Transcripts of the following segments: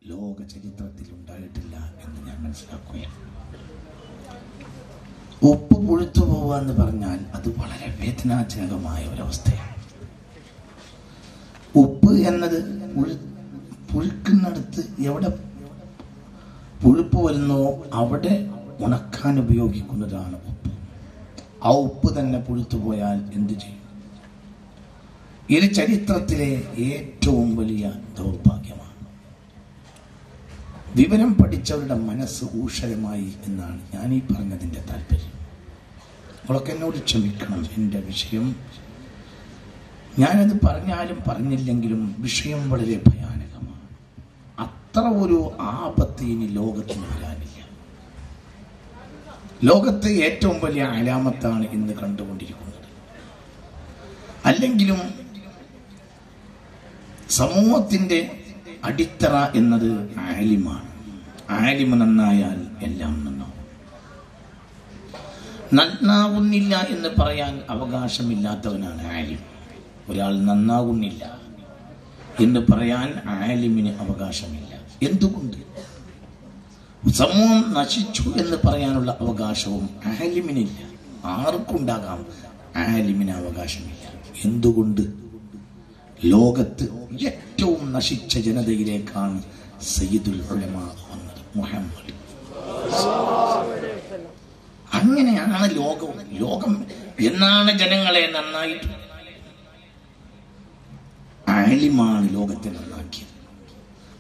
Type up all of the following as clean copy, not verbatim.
ലോക ചരിത്രത്തിൽ ഉണ്ടായിട്ടില്ല എന്ന് ഞാൻ മനസ്സിലാക്കുകയാണ്. ഉപ്പ് പുഴുത്തു പോവുക എന്ന് പറഞ്ഞാൽ അത് വളരെ വേദനാജനകമായ ഒരവസ്ഥയാണ്. ഉപ്പ് എന്നത് പുഴുക്കുന്നിടത്ത് എവിടെ പുഴുപ്പ് വരുന്നോ അവിടെ ഉണക്കാൻ ഉപയോഗിക്കുന്നതാണ് ഉപ്പ്. ആ ഉപ്പ് തന്നെ പുഴുത്തു പോയാൽ എന്തു ചെയ്യും? ഇത് ചരിത്രത്തിലെ ഏറ്റവും വലിയ ദൗർഭാഗ്യമാണ്. വിവരം പഠിച്ചവരുടെ മനസ്സ് ഊഷരമായി എന്നാണ് ഞാൻ ഈ പറഞ്ഞതിൻ്റെ താല്പര്യം. അവളൊക്കെ എന്നോട് ക്ഷമിക്കണം. എൻ്റെ വിഷയം ഞാനത് പറഞ്ഞാലും പറഞ്ഞില്ലെങ്കിലും വിഷയം വളരെ ഭയാനകമാണ്. അത്ര ഒരു ആപത്ത് ഇനി ലോകത്തിന് വരാനില്ല. ലോകത്ത് ഏറ്റവും വലിയ അലാമത്താണ് ഇന്ന് കണ്ടുകൊണ്ടിരിക്കുന്നത്. അല്ലെങ്കിലും സമൂഹത്തിന്റെ അടിത്തറ എന്നത് ആലിമാണ്. ആലിമ് നന്നായാൽ എല്ലാം നന്നാവും. നന്നാകുന്നില്ല എന്ന് പറയാൻ അവകാശമില്ലാത്തവനാണ് ആലിം. ഒരാൾ നന്നാകുന്നില്ല എന്ന് പറയാൻ ആലിമിന് അവകാശമില്ല. എന്തുകൊണ്ട്? സമൂഹം നശിച്ചു എന്ന് പറയാനുള്ള അവകാശവും ആലിമിനില്ല. ആർക്കുണ്ടാകാം, ആലിമിന് അവകാശമില്ല. എന്തുകൊണ്ട്? ലോകത്ത് ഏറ്റവും നശിച്ച ജനതയിലേക്കാണ് സയ്യിദുൽ ഉലമാ വന്നത്, മുഹമ്മദ്. അങ്ങനെയാണ് ലോകം എന്നാണ് ജനങ്ങളെ നന്നായിട്ട് ആലിമാണ് ലോകത്തെ നന്നാക്കിയത്.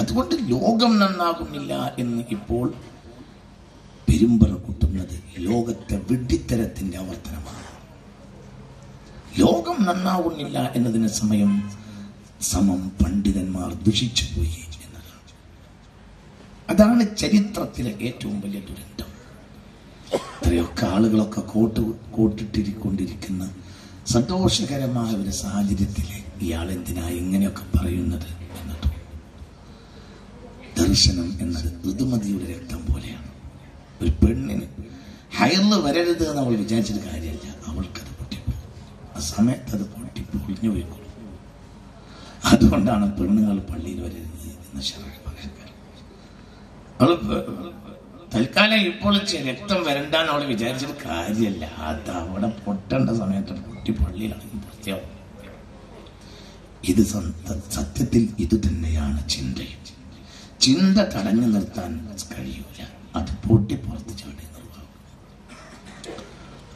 അതുകൊണ്ട് ലോകം നന്നാകുന്നില്ല എന്ന് ഇപ്പോൾ പെരുമ്പറ കൂട്ടുന്നത് ലോകത്തെ വിഡ്ഢിത്തരത്തിന്റെ ആവർത്തനമാണ്. ലോകം നന്നാകുന്നില്ല എന്നതിന് സമം പണ്ഡിതന്മാർ ദുഷിച്ചു പോയി എന്നതാണ്. അതാണ് ചരിത്രത്തിലെ ഏറ്റവും വലിയ ദുരന്തം. ഇത്രയൊക്കെ ആളുകളൊക്കെ കോട്ടിട്ടിരിക്കൊണ്ടിരിക്കുന്ന സന്തോഷകരമായ ഒരു സാഹചര്യത്തിൽ ഇയാൾ എന്തിനാ ഇങ്ങനെയൊക്കെ പറയുന്നത് എന്ന് തോന്നും. ദർശനം എന്നത് ഋതുമതിയുടെ രക്തം പോലെയാണ്. ഒരു പെണ്ണിന് ഹൈറിൽ വരരുത് എന്ന് അവൾ വിചാരിച്ചൊരു കാര്യമല്ല. അവൾക്കത് പൊട്ടിപ്പോകും. ആ സമയത്ത് അത് പൊട്ടിപ്പൊളിഞ്ഞു പോയിക്കൊള്ളും. അതുകൊണ്ടാണ് പെണ്ണുങ്ങൾ പള്ളിയിൽ വരരുത് എന്ന് ശരణ പറയാൻ. അവൾ തൽക്കാലം ഇപ്പോൾ രക്തം വരണ്ടാന്ന് അവൾ വിചാരിച്ചൊരു കാര്യമല്ല. അത് അവിടെ പൊട്ടേണ്ട സമയത്ത് പൊട്ടി പള്ളിയിലാണെങ്കിൽ പൂർത്തിയാവും. ഇത് സത്യത്തിൽ ഇത് തന്നെയാണ് ചിന്തയും. ചിന്ത തടഞ്ഞു നിർത്താൻ കഴിയൂല. അത് പൊട്ടി പുറത്ത് ചാടി നിർവാകും.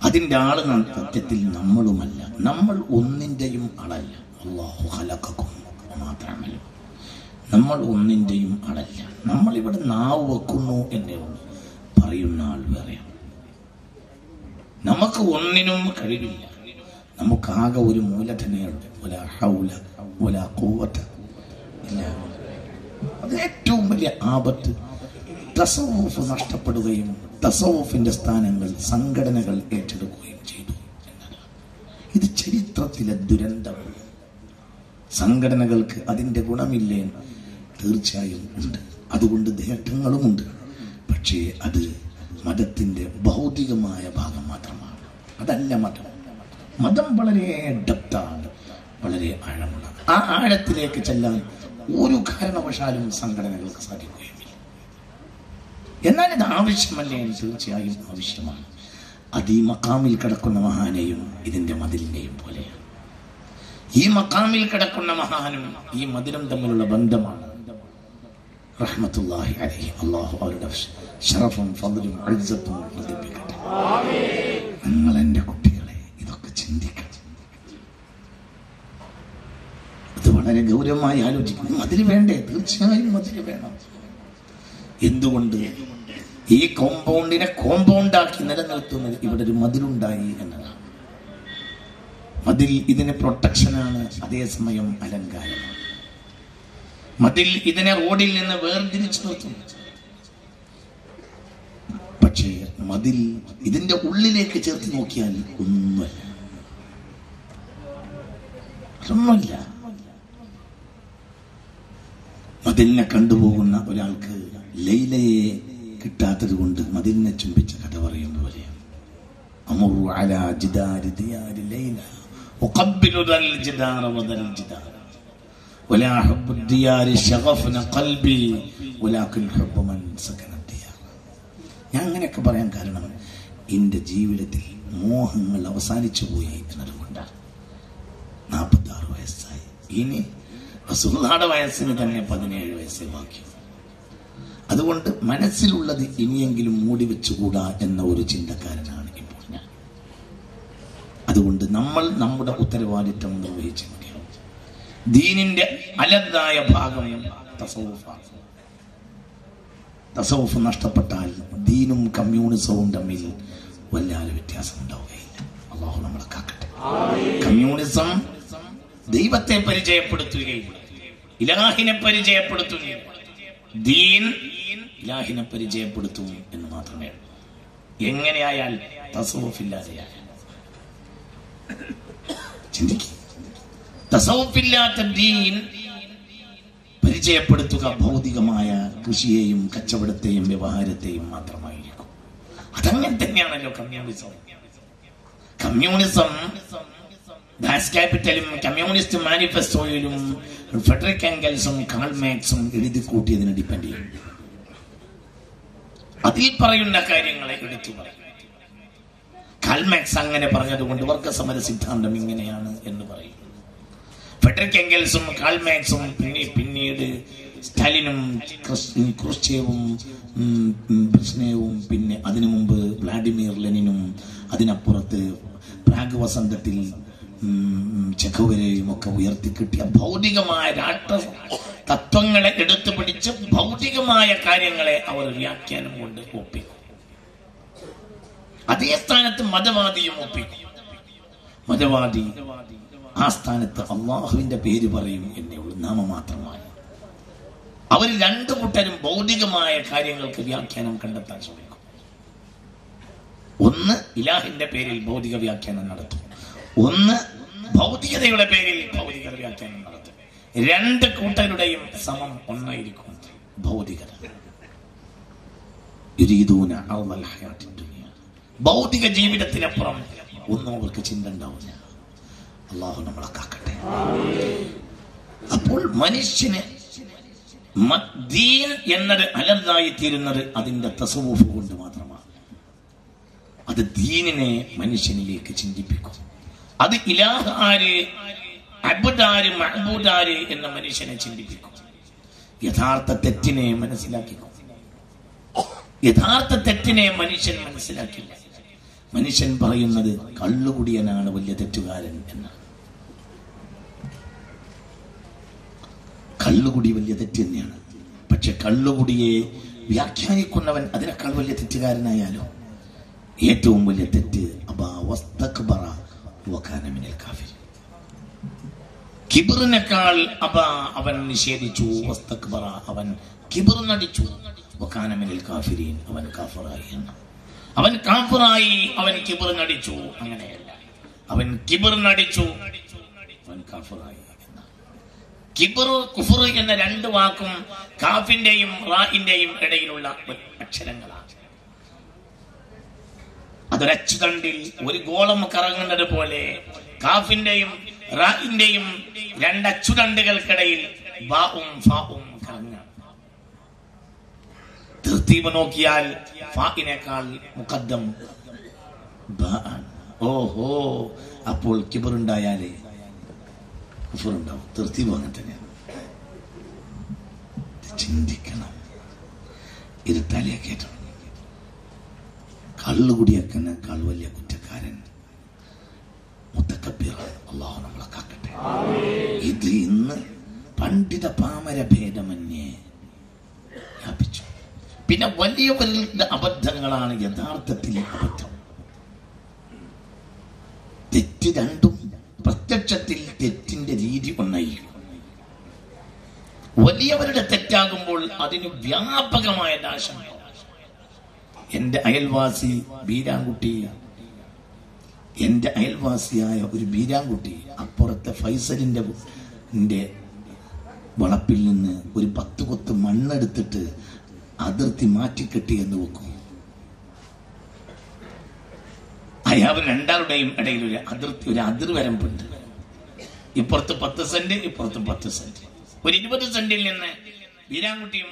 അതിൻ്റെ ആളുകൾ സത്യത്തിൽ നമ്മളുമല്ല. നമ്മൾ ഒന്നിൻ്റെയും ആളല്ല. അല്ലാഹു ഖലഖക്കും വമാ തഅമലൂൻ. നമ്മൾ ഒന്നിൻ്റെയും ആളല്ല. നമ്മളിവിടെ നാവ് വെക്കുന്നു എന്നേ ഉള്ളൂ. പറയുന്ന ആൾ വേറെയാണ്. നമുക്ക് ഒന്നിനും കഴിവില്ല. നമുക്കാകെ ഒരു മൂലധനേ ഉള്ളൂ. വലാ ഹൗല വലാ ഖുവത ഇല്ലാ ബില്ലാഹ്. അത് ഏറ്റവും വലിയ ആപത്ത്. തസവ്വുഫ് നഷ്ടപ്പെടുകയും തസവ്വുഫിന്റെ സ്ഥാനങ്ങൾ സംഘടനകൾ ഏറ്റെടുക്കുകയും ചെയ്തു എന്നതാണ്. ഇത് ചരിത്രത്തിലെ ദുരന്തമാണ്. സംഘടനകൾക്ക് അതിൻ്റെ ഗുണമില്ലേ? തീർച്ചയായും ഉണ്ട്. അതുകൊണ്ട് നേട്ടങ്ങളുമുണ്ട്. പക്ഷേ അത് മതത്തിന്റെ ഭൗതികമായ ഭാഗം മാത്രമാണ്. അതല്ല മതം. മതം വളരെ ഡെപ്താണ്, വളരെ ആഴമുള്ളത്. ആ ആഴത്തിലേക്ക് ചെല്ലാൻ ഒരു കാരണവശാലും സംഘടനകൾക്ക് സാധിക്കുകയുമില്ല. എന്നാൽ ഇത് ആവശ്യമല്ലേ? തീർച്ചയായും ആവശ്യമാണ്. അത് ഈ മക്കാമിൽ കിടക്കുന്ന മഹാനെയും ഇതിന്റെ മതിലിനെയും പോലെയാണ്. ഈ മക്കാമിൽ കിടക്കുന്ന മഹാനും ഈ മതിലും തമ്മിലുള്ള ബന്ധമാണ്. റഹ്മത്തുള്ളാഹി അലൈഹി. അല്ലാഹു അവരുടെ ശറഫും ഫദ്ലും ഇസ്സത്തും വർദ്ധിപ്പിക്കട്ടെ. നിങ്ങൾ എൻ്റെ കുട്ടികളെ ഇതൊക്കെ ചിന്തിക്കണം. ഇത് വളരെ ഗൗരവമായി ആലോചിക്കണം. മതില് വേണ്ടേ? തീർച്ചയായും മതില് വേണം. എന്തുകൊണ്ട്? ഈ കോമ്പൗണ്ടിനെ കോമ്പൗണ്ടാക്കി നിലനിർത്തുന്നത് ഇവിടെ ഒരു മതിലുണ്ടായി എന്നതാണ്. മതിൽ ഇതിന് പ്രൊട്ടക്ഷനാണ്, അതേസമയം അലങ്കാരമാണ്. മതിൽ ഇതിനെ റോഡിൽ നിന്ന് വേർതിരിച്ചു നിർത്തും. പക്ഷേ മതിൽ ഇതിന്റെ ഉള്ളിലേക്ക് ചേർത്ത് നോക്കിയാൽ ഒന്നുമല്ല. മതിലിനെ കണ്ടുപോകുന്ന ഒരാൾക്ക് ലൈലയെ കിട്ടാത്തത് കൊണ്ട് മതിലിനെ ചുംബിച്ച കഥ പറയുന്ന പോലെയാണ്. അമറു അലാ ജിദാരി ദിയാരി ലൈല ഉഖബ്ബിലു ദൽ ജിദാറ വദൽ ജിദാർ. ولا حب الديار شغفنا قلبي ولكن حب من سكن الديار. ഞാൻ അങ്ങനെയൊക്കെ പറയാൻ കാരണം എൻ്റെ ജീവിതത്തിൽ മോഹങ്ങൾ അവസാനിച്ചു പോയി എന്നതുകൊണ്ടാണ്. 46 വയസ്സായി. ഇനി റസൂലുള്ളാഹിയുടെ വയസ്സിന് തന്നെ 17 വയസ്സേ ബാക്കി. അതുകൊണ്ട് മനസ്സിലുള്ളത് ഇനിയെങ്കിലും മൂടി വെച്ചുകൂടാ എന്ന ഒരു ചിന്തക്കാരനാണ് ഇപ്പോൾ ഞാൻ. അതുകൊണ്ട് നമ്മൾ നമ്മുടെ ഉത്തരവാദിത്വം നിർവഹിച്ചു. ദീനിന്റെ അലദ്ദായ ഭാഗം തസവുഫാണ്. തസവുഫ് നഷ്ടപ്പെട്ടാൽ ദീനും കമ്മ്യൂണിസവും തമ്മിൽ വല്ലാതെ വ്യത്യാസം ഉണ്ടാവുകയില്ല. അല്ലാഹു നമ്മളെ കാക്കട്ടെ. കമ്മ്യൂണിസം ദൈവത്തെ പരിചയപ്പെടുത്തുകയും ഇലാഹിനെ പരിചയപ്പെടുത്തുകയും ദീൻ ഇലാഹിനെ പരിചയപ്പെടുത്തും എന്ന് മാത്രമേ ഉള്ളൂ. എങ്ങനെയായാൽ തസവുഫില്ലാതെയാൽ ചിന്തിക്കും. തസവുഫില്ലാത്ത ദീൻ പരിചയപ്പെടുത്തുക ഭൗതികമായ കൃഷിയെയും കച്ചവടത്തെയും വ്യവഹാരത്തെയും മാത്രമായിരിക്കും. അതങ്ങനെ തന്നെയാണല്ലോ കമ്മ്യൂണിസം. കമ്മ്യൂണിസം ദാസ് ക്യാപിറ്റലും കമ്മ്യൂണിസ്റ്റ് മാനിഫെസ്റ്റോയിലും ഫ്രെഡറിക് എംഗൽസും കാൾ മാർക്സും എഴുതി കൂട്ടിയതിനെ ഡിപ്പെൻഡ് ചെയ്യും. അതിൽ പറയുന്ന കാര്യങ്ങളെ എടുത്തു പറയും. കാൾ മാർക്സ് അങ്ങനെ പറഞ്ഞതുകൊണ്ട് വർഗസമര സിദ്ധാന്തം ഇങ്ങനെയാണ് എന്ന് പറയും. ഫ്രെഡറിക് എംഗൽസും കാൾ മാർക്സും പിന്നീട് സ്റ്റാലിനും ക്രൂഷ്ചേവും ബ്രിഷ്നേവും പിന്നെ അതിനു മുമ്പ് വ്ളാഡിമിർ ലെനിനും അതിനപ്പുറത്ത് പ്രാഗ് വസന്തത്തിൽ ചെഖോവരെയും ഒക്കെ ഉയർത്തിക്കിട്ടിയ ഭൗതികമായ രാഷ്ട്ര തത്വങ്ങളെ എടുത്തു പിടിച്ച് ഭൗതികമായ കാര്യങ്ങളെ അവർ വ്യാഖ്യാനം കൊണ്ട് ഒപ്പിക്കും. അതേ സ്ഥാനത്ത് മതവാദിയും ഒപ്പിക്കും. മതവാദി ആ സ്ഥാനത്ത് അള്ളാഹുവിന്റെ പേര് പറയും എന്നേ ഉള്ളൂ, നാമമാത്രമായി. അവർ രണ്ടു കൂട്ടരും ഭൗതികമായ കാര്യങ്ങൾക്ക് വ്യാഖ്യാനം കണ്ടെത്താൻ ശ്രമിക്കും. ഒന്ന് ഇലാഹിന്റെ പേരിൽ ഭൗതിക വ്യാഖ്യാനം നടത്തും, ഒന്ന് ഭൗതികതയുടെ പേരിൽ ഭൗതിക വ്യാഖ്യാനം നടത്തും. രണ്ട് കൂട്ടരുടെയും സമം ഒന്നായിരിക്കും, ഭൗതികത. ഭൗതിക ജീവിതത്തിനപ്പുറം ഒന്നും അവർക്ക് ചിന്ത ഉണ്ടാവില്ല. അള്ളാഹു നമ്മളെ കാക്കട്ടെ. അപ്പോൾ മനുഷ്യന് ദീൻ എന്നത് അലദ്ദായി തീരുന്നത് അതിന്റെ തസവുഫ് കൊണ്ട് മാത്രമാണ്. അത് ദീനിനെ മനുഷ്യനിലേക്ക് ചിന്തിപ്പിക്കും. അത് ഇലാഹ് ആര്, അബ്ദാര്, മഅ്ബൂദാര് എന്ന മനുഷ്യനെ ചിന്തിപ്പിക്കും. യഥാർത്ഥ തെറ്റിനെ മനസ്സിലാക്കിക്കും. യഥാർത്ഥ തെറ്റിനെ മനുഷ്യൻ മനസ്സിലാക്കില്ല. മനുഷ്യൻ പറയുന്നത് കള്ളുകുടിയനാണ് വലിയ തെറ്റുകാരൻ എന്നാണ്. കള്ളുകുടി വലിയ തെറ്റ് തന്നെയാണ്. പക്ഷെ കള്ളുകുടിയെ വ്യാഖ്യാനിക്കുന്നവൻ അതിനേക്കാൾ വലിയ തെറ്റുകാരനായാലോ? ഏറ്റവും വലിയ തെറ്റ് കിബറിനേക്കാൾ അവൻ നിഷേധിച്ചു. അവൻ കിബർ നടിച്ചു. അവൻ കാഫിറായി എന്ന്. അവൻ കാഫിറായി, അവൻ കിബർ നടിച്ചു. അങ്ങനെയല്ല, അവൻ കിബർ നടിച്ചു, അവൻ കാഫിറായി. കിബർ കുഫർ എന്ന രണ്ട് വാക്കും കാഫിന്റെയും റാഇന്റെയും ഇടയിലുള്ള അക്ഷരങ്ങളാണ്. അതൊരച്ചുതണ്ടിൽ ഒരു ഗോളം കറങ്ങുന്നത് പോലെ കാഫിന്റെയും റാഇന്റെയും രണ്ടച്ചുതണ്ടുകൾക്കിടയിൽ ബാഉം ഫാഉം കറങ്ങാം. തർത്തീബ് നോക്കിയാൽ ഫാഇനേക്കാൾ മുഖദ്ദം ബാ. ഓഹോ, അപ്പോൾ കിബർ ഉണ്ടായാലേ കുഫർ ഉണ്ടാവും. തർത്തീബ് അങ്ങനെ തന്നെയാണ്. ചിന്തിക്കണം, ഇത് തലയെ കേട്ടണം. കള്ളുകുടിയേക്കാൾ വലിയ കുറ്റക്കാരൻ മുത്തക്കബ്ബിർ. അല്ലാഹു നമ്മളെ കാക്കട്ടെ. ഇത് ഇന്ന് പണ്ഡിത പാമര ഭേദമന്യേ വ്യാപിച്ചു. പിന്നെ വലിയവരുടെ അബദ്ധങ്ങളാണ് യഥാർത്ഥത്തിൽ അബദ്ധം. തെറ്റ് രണ്ടും പ്രത്യക്ഷത്തിൽ തെറ്റിന്റെ രീതി ഒന്നായിരിക്കും. വലിയവരുടെ തെറ്റാകുമ്പോൾ അതിന് വ്യാപകമായ നാശം. എന്റെ അയൽവാസി ബീരാൻകുട്ടി, എന്റെ അയൽവാസിയായ ഒരു ബീരാൻകുട്ടി അപ്പുറത്തെ ഫൈസലിന്റെ വളപ്പിൽ നിന്ന് ഒരു 10 കൊത്ത് മണ്ണെടുത്തിട്ട് അതിർത്തി മാറ്റിക്കെട്ടി എന്ന് വെക്കും. അയാൾ രണ്ടാളുടെയും ഇടയിൽ ഒരു അതിർവരമ്പുണ്ട്. ഇപ്പുറത്ത് 10 സെന്റ്, ഇപ്പുറത്ത് 10 സെന്റ്. ഒരു 20 സെന്റിൽ നിന്ന് വീരാൻകുട്ടിയും